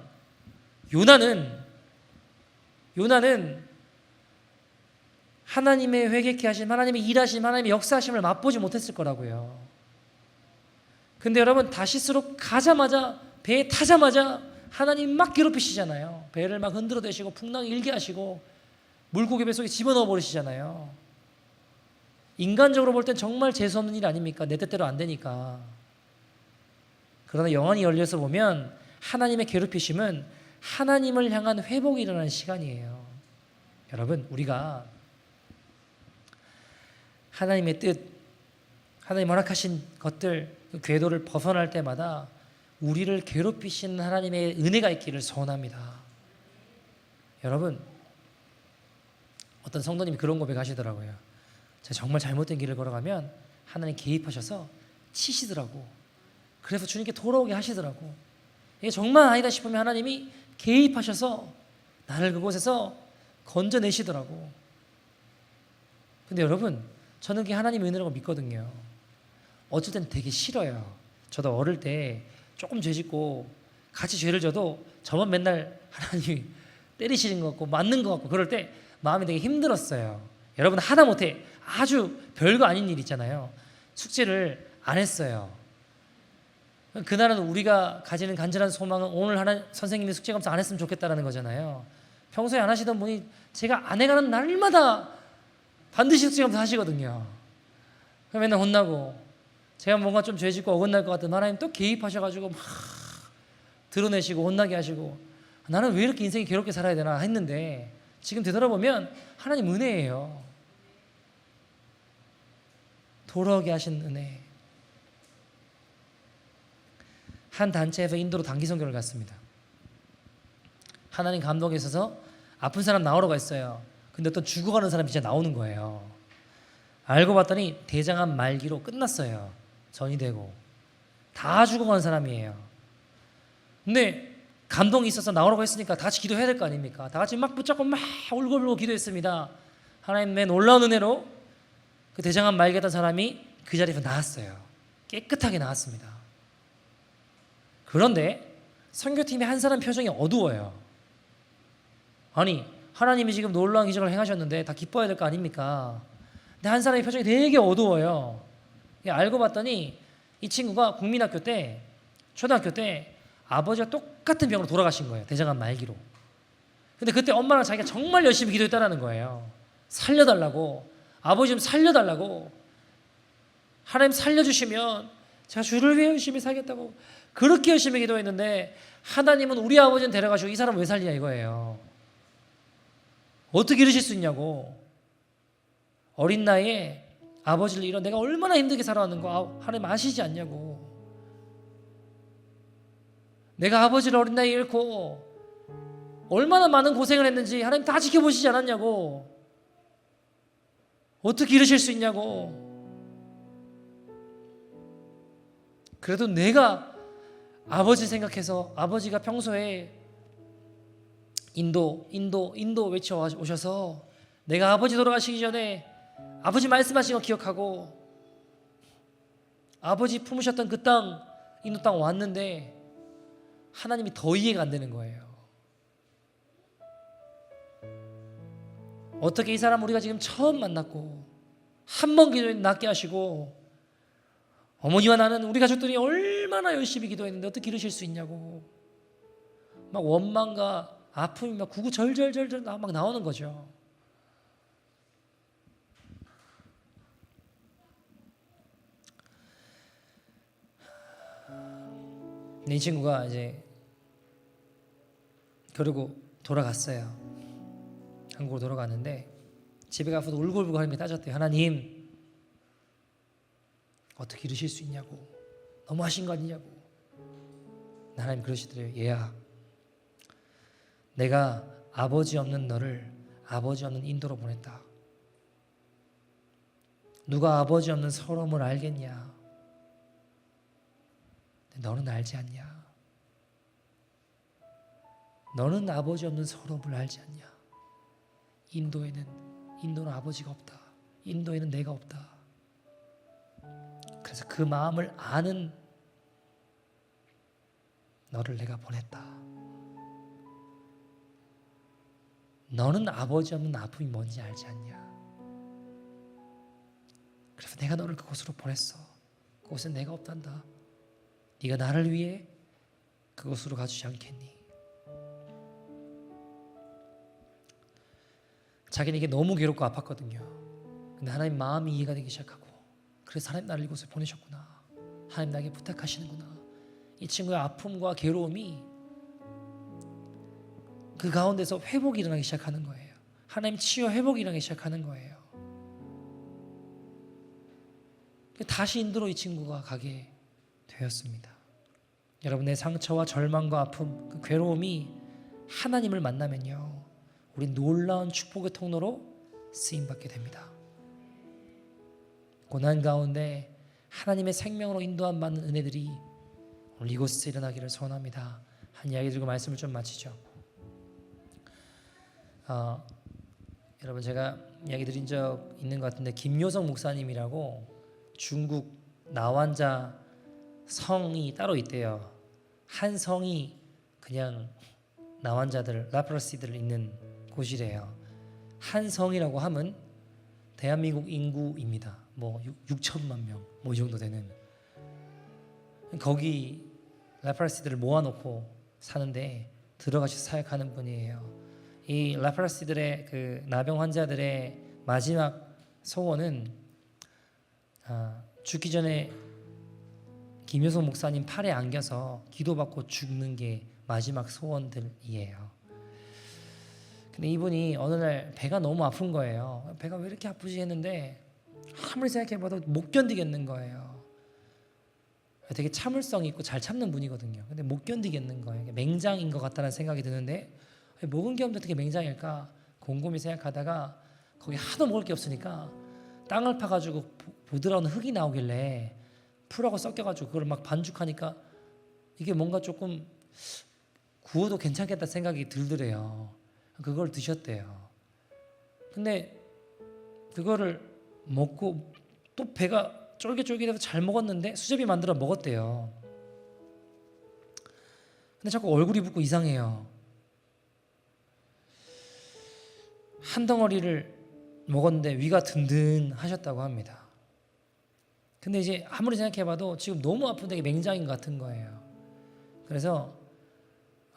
요나는 하나님의 회개케 하심, 하나님의 일하심, 하나님의 역사하심을 맛보지 못했을 거라고요. 근데 여러분, 다시스로 가자마자, 배에 타자마자 하나님 막 괴롭히시잖아요. 배를 막 흔들어 대시고 풍랑 일게 하시고 물고기 뱃속에 집어넣어 버리시잖아요. 인간적으로 볼 땐 정말 재수없는 일 아닙니까? 내 뜻대로 안 되니까. 그러나 영안이 열려서 보면 하나님의 괴롭히심은 하나님을 향한 회복이 일어나는 시간이에요. 여러분, 우리가 하나님의 뜻, 하나님 허락하신 것들, 그 궤도를 벗어날 때마다 우리를 괴롭히시는 하나님의 은혜가 있기를 소원합니다. 여러분, 어떤 성도님이 그런 고백하시더라고요. 제가 정말 잘못된 길을 걸어가면 하나님 개입하셔서 치시더라고. 그래서 주님께 돌아오게 하시더라고. 이게 정말 아니다 싶으면 하나님이 개입하셔서 나를 그곳에서 건져내시더라고. 근데 여러분, 저는 그게 하나님의 은혜라고 믿거든요. 어쩔 땐 되게 싫어요. 저도 어릴 때 조금 죄 짓고 같이 죄를 져도 저만 맨날 하나님이 때리시는 것 같고 맞는 것 같고 그럴 때 마음이 되게 힘들었어요. 여러분, 하다못해 아주 별거 아닌 일 있잖아요. 숙제를 안 했어요. 그날은 우리가 가지는 간절한 소망은 오늘 선생님이 숙제 검사 안 했으면 좋겠다라는 거잖아요. 평소에 안 하시던 분이 제가 안 해가는 날마다 반드시 숙제 검사 하시거든요. 그럼 맨날 혼나고, 제가 뭔가 좀 죄 짓고 어긋날 것 같은 하나님 또 개입하셔가지고 막 드러내시고 혼나게 하시고, 나는 왜 이렇게 인생이 괴롭게 살아야 되나 했는데 지금 되돌아보면 하나님 은혜예요. 돌아오게 하신 은혜. 한 단체에서 인도로 단기 선교를 갔습니다. 하나님 감동에 있어서 아픈 사람 나오라고 했어요. 근데 어떤 죽어가는 사람이 진짜 나오는 거예요. 알고 봤더니 대장암 말기로 끝났어요. 전이 되고 다 죽어가는 사람이에요. 근데 감동이 있어서 나오라고 했으니까 다 같이 기도해야 될 거 아닙니까? 다 같이 막 붙잡고 막 울고불고 기도했습니다. 하나님의 놀라운 은혜로 그 대장암 말기였던 사람이 그 자리에서 나았어요. 깨끗하게 나았습니다. 그런데 선교팀의 한 사람 표정이 어두워요. 아니, 하나님이 지금 놀라운 기적을 행하셨는데 다 기뻐해야 될 거 아닙니까? 근데 한 사람의 표정이 되게 어두워요. 알고 봤더니 이 친구가 국민학교 때, 초등학교 때 아버지가 똑같은 병으로 돌아가신 거예요. 대장암 말기로. 근데 그때 엄마랑 자기가 정말 열심히 기도했다라는 거예요. 살려달라고, 아버지 좀 살려달라고, 하나님 살려주시면 제가 주를 위해 열심히 살겠다고 그렇게 열심히 기도했는데 하나님은 우리 아버지는 데려가시고 이 사람 왜 살리냐 이거예요. 어떻게 이러실 수 있냐고. 어린 나이에 아버지를 잃어 내가 얼마나 힘들게 살아왔는가 하나님 아시지 않냐고. 내가 아버지를 어린 나이에 잃고 얼마나 많은 고생을 했는지 하나님 다 지켜보시지 않았냐고. 어떻게 이러실 수 있냐고. 그래도 내가 아버지 생각해서 아버지가 평소에 인도 외쳐 오셔서 내가 아버지 돌아가시기 전에 아버지 말씀하신 거 기억하고 아버지 품으셨던 그 땅, 인도 땅 왔는데 하나님이 더 이해가 안 되는 거예요. 어떻게 이 사람 우리가 지금 처음 만났고 한 번 기도에 낫게 하시고 어머니와 나는 우리 가족들이 얼마나 열심히 기도했는데 어떻게 이러실 수 있냐고. 막 원망과 아픔이 막 구구절절 막 나오는 거죠. 근데 이 친구가 이제 그러고 돌아갔어요. 한국으로 돌아갔는데 집에 가서도 울고불고 하나님께 따졌대요. 하나님 어떻게 이러실 수 있냐고. 너무하신 거 아니냐고. 하나님 그러시더래요. 얘야, 내가 아버지 없는 너를 아버지 없는 인도로 보냈다. 누가 아버지 없는 서러움을 알겠냐. 너는 알지 않냐. 너는 아버지 없는 서러움을 알지 않냐. 인도는 아버지가 없다. 인도에는 내가 없다. 그래서 그 마음을 아는 너를 내가 보냈다. 너는 아버지 없는 아픔이 뭔지 알지 않냐. 그래서 내가 너를 그곳으로 보냈어. 그곳엔 내가 없단다. 네가 나를 위해 그곳으로 가주지 않겠니? 자기는 이게 너무 괴롭고 아팠거든요. 근데 하나님 마음이 이해가 되기 시작하고, 그래서 하나님 나를 이곳에 보내셨구나. 하나님 나에게 부탁하시는구나. 이 친구의 아픔과 괴로움이 그 가운데서 회복이 일어나기 시작하는 거예요. 하나님 치유 회복이 일어나기 시작하는 거예요. 다시 인도로 이 친구가 가게 되었습니다. 여러분의 상처와 절망과 아픔, 그 괴로움이 하나님을 만나면요, 우리 놀라운 축복의 통로로 쓰임받게 됩니다. 고난 가운데 하나님의 생명으로 인도함 받는 은혜들이 오늘 이곳에서 일어나기를 소원합니다. 한 이야기 들고 말씀을 좀 마치죠. 여러분 제가 이야기 드린 적 있는 것 같은데 김요성 목사님이라고 중국 나환자 성이 따로 있대요. 한 성이 그냥 나환자들, 라프라시들을 있는 곳이래요. 한 성이라고 하면 대한민국 인구입니다. 뭐 6천만 명, 뭐 이 정도 되는. 거기 라프라시들을 모아놓고 사는데 들어가셔서 사역하는 분이에요. 이 라프라시들의 그 나병 환자들의 마지막 소원은 죽기 전에 김효성 목사님 팔에 안겨서 기도받고 죽는 게 마지막 소원들이에요. 근데 이분이 어느 날 배가 너무 아픈 거예요. 배가 왜 이렇게 아프지 했는데 아무리 생각해봐도 못 견디겠는 거예요. 되게 참을성이 있고 잘 참는 분이거든요. 근데 못 견디겠는 거예요. 맹장인 것 같다는 생각이 드는데 먹은 게 없는데 어떻게 맹장일까 곰곰이 생각하다가 거기 하도 먹을 게 없으니까 땅을 파가지고 보드라운 흙이 나오길래 풀하고 섞여가지고 그걸 막 반죽하니까 이게 뭔가 조금 구워도 괜찮겠다 생각이 들더래요. 그걸 드셨대요. 근데 그거를 먹고 또 배가 쫄깃쫄깃해서 잘 먹었는데 수제비 만들어 먹었대요. 근데 자꾸 얼굴이 붓고 이상해요. 한 덩어리를 먹었는데 위가 든든하셨다고 합니다. 근데 이제 아무리 생각해봐도 지금 너무 아픈데 이게 맹장인 것 같은 거예요. 그래서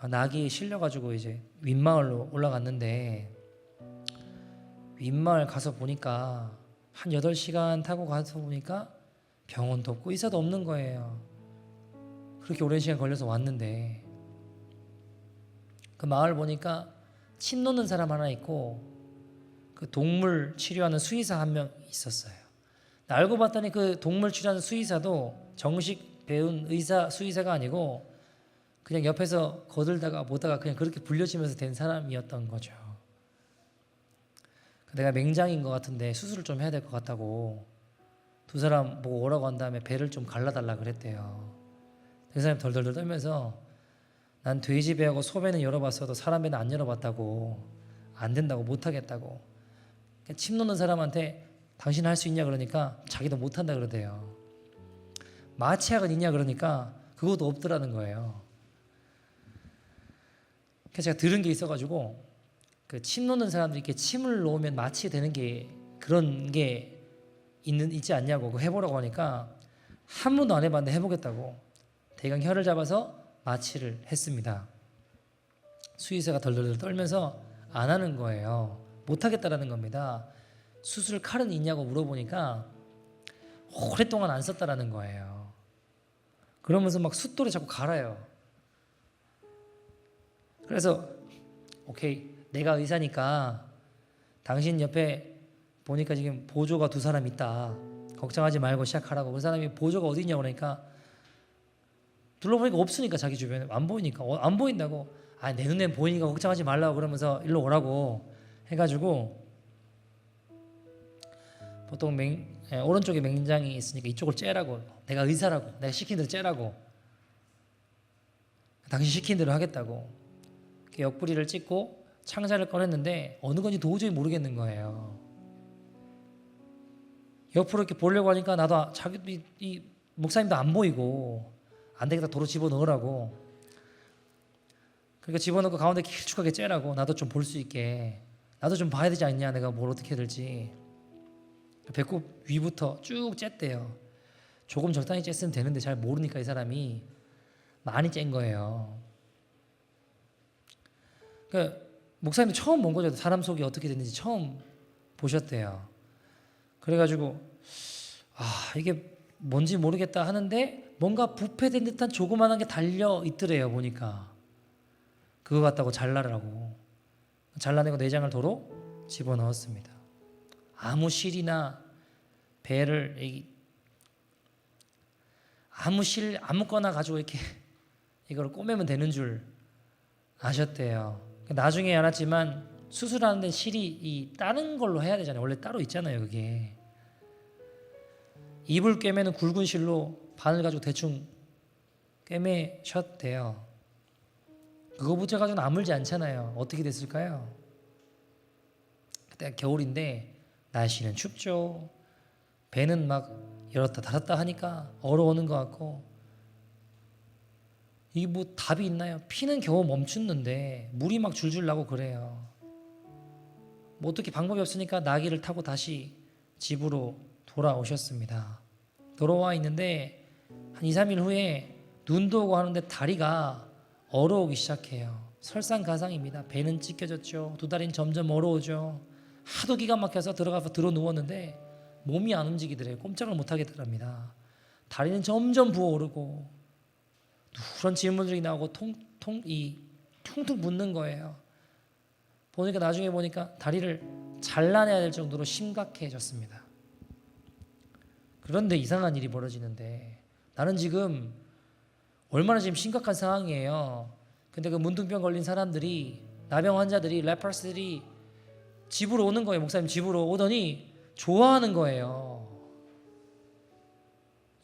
낙이 실려가지고 이제 윗마을로 올라갔는데 윗마을 가서 보니까 한 8시간 타고 가서 보니까 병원도 없고 의사도 없는 거예요. 그렇게 오랜 시간 걸려서 왔는데 그 마을 보니까 침 놓는 사람 하나 있고 그 동물 치료하는 수의사 한 명 있었어요. 알고 봤더니 그 동물 치료하는 수의사도 정식 배운 의사 수의사가 아니고 그냥 옆에서 거들다가 보다가 그냥 그렇게 불려지면서 된 사람이었던 거죠. 내가 맹장인 것 같은데 수술을 좀 해야 될 것 같다고 두 사람 보고 오라고 한 다음에 배를 좀 갈라달라 그랬대요. 그 사람이 덜덜덜 떨면서 난 돼지 배하고 소 배는 열어봤어도 사람 배는 안 열어봤다고 안 된다고 못하겠다고 침 놓는 사람한테 당신 할 수 있냐 그러니까 자기도 못한다 그러대요. 마취약은 있냐 그러니까 그것도 없더라는 거예요. 그래서 제가 들은 게 있어가지고 그 침 놓는 사람들이 이렇게 침을 놓으면 마취되는 게 그런 게 있지 않냐고 그거 해보라고 하니까 한 번도 안 해봤는데 해보겠다고 대강 혀를 잡아서 마취를 했습니다. 수의사가 덜덜덜 떨면서 안 하는 거예요. 못하겠다라는 겁니다. 수술 칼은 있냐고 물어보니까 오랫동안 안 썼다라는 거예요. 그러면서 막 숫돌에 자꾸 갈아요. 그래서 오케이 내가 의사니까 당신 옆에 보니까 지금 보조가 2사람 있다. 걱정하지 말고 시작하라고. 그 사람이 보조가 어디 있냐고 그러니까 둘러보니까 없으니까 자기 주변에 안 보이니까 안 보인다고 내 눈엔 보이니까 걱정하지 말라고 그러면서 일로 오라고 해가지고 보통 오른쪽에 맹장이 있으니까 이쪽을 째라고 내가 의사라고 내가 시킨 대로 째라고 당신 시킨 대로 하겠다고 옆구리를 찍고 창자를 꺼냈는데 어느 건지 도저히 모르겠는 거예요. 옆으로 이렇게 보려고 하니까 나도 이 목사님도 안 보이고 안 되겠다 도로 집어넣으라고 그러니까 집어넣고 가운데 길쭉하게 째라고 나도 좀 볼 수 있게 나도 좀 봐야 되지 않냐 내가 뭘 어떻게 해야 될지 배꼽 위부터 쭉 쨌대요. 조금 적당히 쨌으면 되는데 잘 모르니까 이 사람이 많이 짠 거예요. 그러니까 목사님도 처음 본 거죠. 사람 속이 어떻게 됐는지 처음 보셨대요. 그래가지고 이게 뭔지 모르겠다 하는데 뭔가 부패된 듯한 조그만한 게 달려 있더래요. 보니까 그거 갖다고 잘라라고 잘라내고 내장을 도로 집어넣었습니다. 아무 실이나 배를 아무거나 가지고 이렇게 이걸 꼬매면 되는 줄 아셨대요. 나중에 알았지만 수술하는데 실이 다른 걸로 해야 되잖아요. 원래 따로 있잖아요. 그게 입을 꿰매는 굵은 실로 바늘 가지고 대충 꿰매셨대요. 그거 붙여가지고는 아물지 않잖아요. 어떻게 됐을까요? 그때 겨울인데 날씨는 춥죠. 배는 막 열었다 닫았다 하니까 얼어오는 것 같고 이게 뭐 답이 있나요? 피는 겨우 멈췄는데 물이 막 줄줄 나고 그래요. 뭐 어떻게 방법이 없으니까 나귀를 타고 다시 집으로 돌아오셨습니다. 돌아와 있는데 한 2, 3일 후에 눈도 오고 하는데 다리가 얼어오기 시작해요. 설상가상입니다. 배는 찢겨졌죠. 2다리는 점점 얼어오죠. 하도 기가 막혀서 들어가서 들어 누웠는데 몸이 안 움직이더래요. 꼼짝을 못 하겠더랍니다. 다리는 점점 부어오르고 누런 질문들이 나오고 퉁퉁 붓는 거예요. 보니까 나중에 보니까 다리를 잘라내야 될 정도로 심각해졌습니다. 그런데 이상한 일이 벌어지는데 나는 지금 얼마나 지금 심각한 상황이에요. 근데 그 문둥병 걸린 사람들이 나병 환자들이 레퍼스들이 집으로 오는 거예요. 목사님 집으로 오더니 좋아하는 거예요.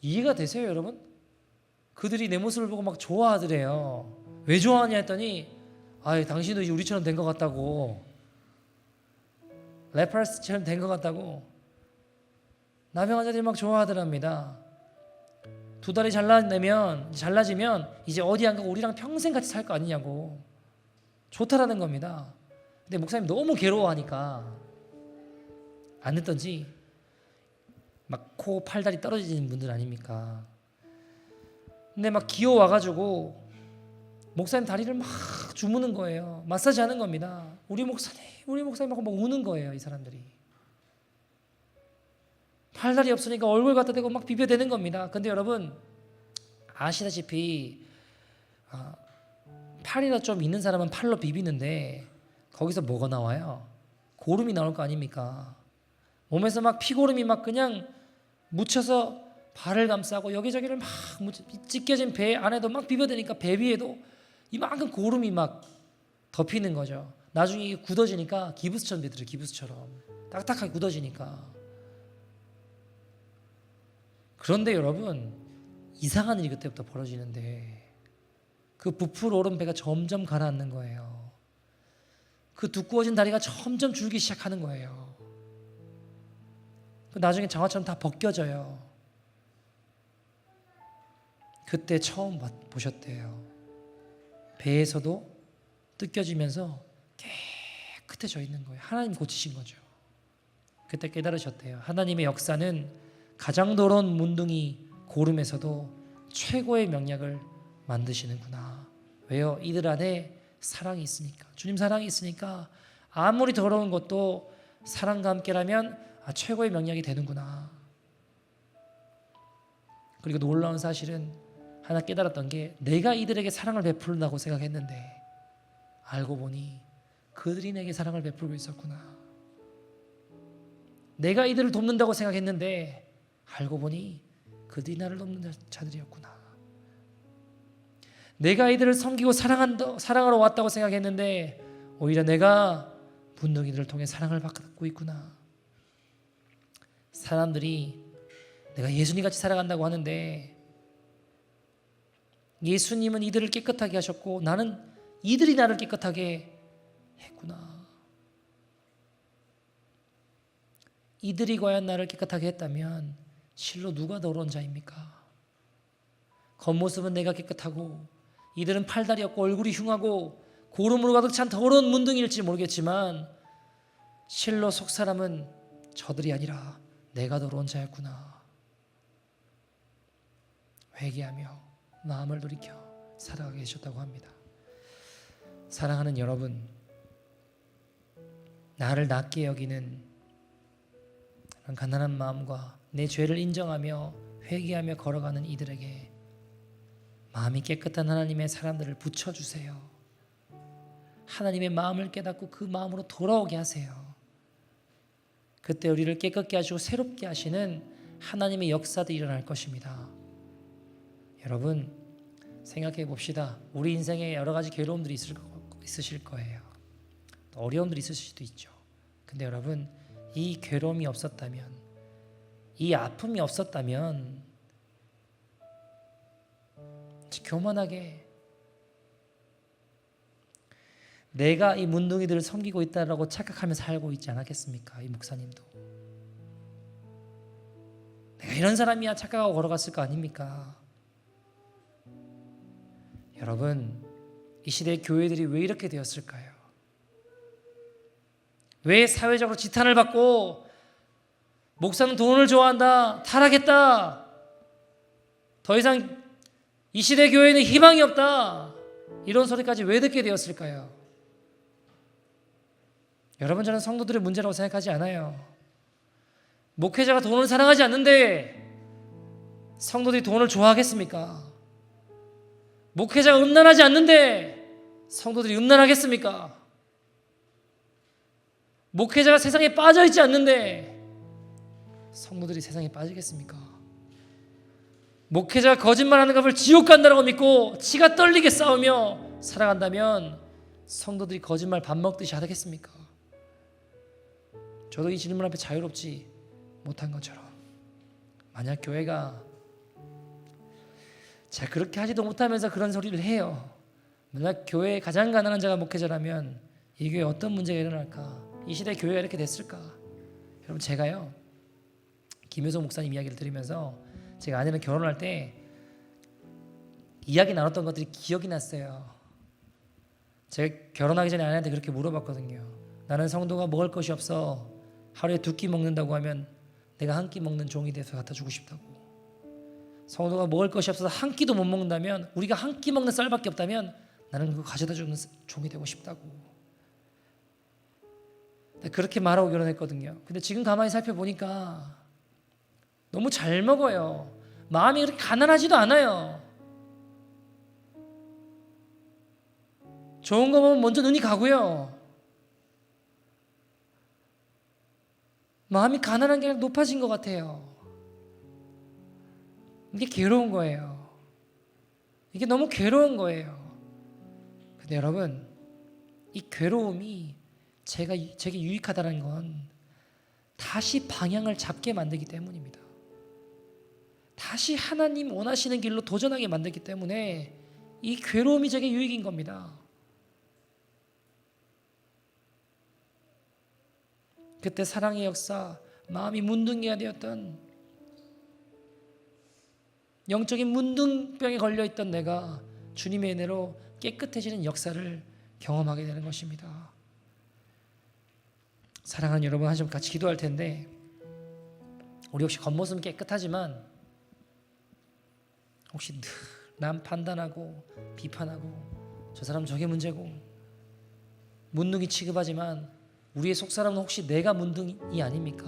이해가 되세요, 여러분? 그들이 내 모습을 보고 막 좋아하더래요. 왜 좋아하냐 했더니 당신도 이제 우리처럼 된 것 같다고, 레퍼스처럼 된 것 같다고 나병 환자들이 막 좋아하더랍니다. 2달이 잘라지면 이제 어디 안 가고 우리랑 평생 같이 살 거 아니냐고 좋다라는 겁니다. 근데 목사님 너무 괴로워하니까 안 듣던지 막 코 팔다리 떨어지는 분들 아닙니까? 근데 막 기어와가지고 목사님 다리를 막 주무는 거예요. 마사지 하는 겁니다. 우리 목사님 하고 막 우는 거예요. 이 사람들이 팔다리 없으니까 얼굴 갖다 대고 막 비벼대는 겁니다. 근데 여러분 아시다시피 팔이나 좀 있는 사람은 팔로 비비는데 거기서 뭐가 나와요? 고름이 나올 거 아닙니까? 몸에서 막 피고름이 막 그냥 묻혀서 발을 감싸고 여기저기를 막 찢겨진 배 안에도 막 비벼대니까 배 위에도 이만큼 고름이 막 덮이는 거죠. 나중에 이게 굳어지니까 기부스처럼 되더라고요. 기부스처럼 딱딱하게 굳어지니까. 그런데 여러분 이상한 일이 그때부터 벌어지는데 그 부풀어 오른 배가 점점 가라앉는 거예요. 그 두꺼워진 다리가 점점 줄기 시작하는 거예요. 나중에 장화처럼 다 벗겨져요. 그때 처음 보셨대요. 배에서도 뜯겨지면서 깨끗해져 있는 거예요. 하나님 고치신 거죠. 그때 깨달으셨대요. 하나님의 역사는 가장 더러운 문둥이 고름에서도 최고의 명약을 만드시는구나. 왜요? 이들 안에 사랑이 있으니까. 주님 사랑이 있으니까 아무리 더러운 것도 사랑과 함께라면 최고의 명약이 되는구나. 그리고 놀라운 사실은 하나 깨달았던 게 내가 이들에게 사랑을 베풀다고 생각했는데 알고 보니 그들이 내게 사랑을 베풀고 있었구나. 내가 이들을 돕는다고 생각했는데 알고 보니 그들이 나를 돕는 자들이었구나. 내가 이들을 섬기고 사랑하러 왔다고 생각했는데 오히려 내가 문둥이들을 통해 사랑을 받고 있구나. 사람들이 내가 예수님같이 살아간다고 하는데 예수님은 이들을 깨끗하게 하셨고 나는 이들이 나를 깨끗하게 했구나. 이들이 과연 나를 깨끗하게 했다면 실로 누가 더러운 자입니까? 겉모습은 내가 깨끗하고 이들은 팔다리 없고 얼굴이 흉하고 고름으로 가득 찬 더러운 문둥이일지 모르겠지만 실로 속사람은 저들이 아니라 내가 더러운 자였구나. 회개하며 마음을 돌이켜 살아가게 하셨다고 합니다. 사랑하는 여러분, 나를 낮게 여기는 그런 가난한 마음과 내 죄를 인정하며 회개하며 걸어가는 이들에게 마음이 깨끗한 하나님의 사람들을 붙여주세요. 하나님의 마음을 깨닫고 그 마음으로 돌아오게 하세요. 그때 우리를 깨끗게 하시고 새롭게 하시는 하나님의 역사도 일어날 것입니다. 여러분 생각해 봅시다. 우리 인생에 여러 가지 괴로움들이 있으실 거예요. 또 어려움들이 있을 수도 있죠. 근데 여러분 이 괴로움이 없었다면, 이 아픔이 없었다면 교만하게 내가 이 문둥이들을 섬기고 있다라고 착각하며 살고 있지 않았겠습니까? 이 목사님도 내가 이런 사람이야 착각하고 걸어갔을 거 아닙니까? 여러분 이 시대의 교회들이 왜 이렇게 되었을까요? 왜 사회적으로 지탄을 받고 목사는 돈을 좋아한다, 타락했다, 더 이상 이 시대 교회는 희망이 없다, 이런 소리까지 왜 듣게 되었을까요? 여러분 저는 성도들의 문제라고 생각하지 않아요. 목회자가 돈을 사랑하지 않는데 성도들이 돈을 좋아하겠습니까? 목회자가 음란하지 않는데 성도들이 음란하겠습니까? 목회자가 세상에 빠져있지 않는데 성도들이 세상에 빠지겠습니까? 목회자가 거짓말하는 것을 지옥 간다고 믿고 치가 떨리게 싸우며 살아간다면 성도들이 거짓말 밥 먹듯이 하겠습니까? 저도 이 질문 앞에 자유롭지 못한 것처럼 만약 교회가 자 그렇게 하지도 못하면서 그런 소리를 해요. 만약 교회에 가장 가난한 자가 목회자라면 이 교회에 어떤 문제가 일어날까? 이 시대 교회가 이렇게 됐을까? 여러분 제가요 김효성 목사님 이야기를 들으면서 제가 아내랑 결혼할 때 이야기 나눴던 것들이 기억이 났어요. 제가 결혼하기 전에 아내한테 그렇게 물어봤거든요. 나는 성도가 먹을 것이 없어 하루에 2끼 먹는다고 하면 내가 한 끼 먹는 종이 돼서 갖다 주고 싶다고. 성도가 먹을 것이 없어서 한 끼도 못 먹는다면 우리가 한 끼 먹는 쌀밖에 없다면 나는 그거 가져다 주는 종이 되고 싶다고. 그렇게 말하고 결혼했거든요. 근데 지금 가만히 살펴보니까 너무 잘 먹어요. 마음이 그렇게 가난하지도 않아요. 좋은 거 보면 먼저 눈이 가고요. 마음이 가난한 게 아니라 높아진 것 같아요. 이게 괴로운 거예요. 이게 너무 괴로운 거예요. 근데 여러분, 이 괴로움이 제게 유익하다는 건 다시 방향을 잡게 만들기 때문입니다. 다시 하나님 원하시는 길로 도전하게 만들기 때문에 이 괴로움이 제게 유익인 겁니다. 그때 사랑의 역사, 마음이 문둥이가 되었던 영적인 문둥병에 걸려있던 내가 주님의 은혜로 깨끗해지는 역사를 경험하게 되는 것입니다. 사랑하는 여러분, 한 점 같이 기도할 텐데 우리 혹시 겉모습은 깨끗하지만 혹시 늘 남 판단하고 비판하고 저 사람 저게 문제고 문둥이 취급하지만 우리의 속사람은 혹시 내가 문둥이 아닙니까?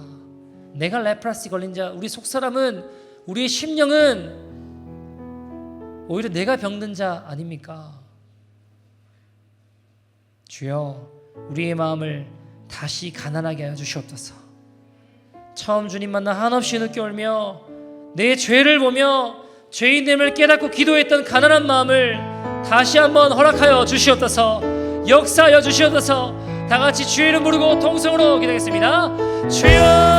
내가 레프라시 걸린 자, 우리 속사람은 우리의 심령은 오히려 내가 병든 자 아닙니까? 주여 우리의 마음을 다시 가난하게 하여 주시옵소서. 처음 주님 만나 한없이 늦게 울며 내 죄를 보며 죄인됨을 깨닫고 기도했던 가난한 마음을 다시 한번 허락하여 주시옵소서. 역사하여 주시옵소서. 다 같이 주의 이름 부르고 통성으로 기도하겠습니다. 주여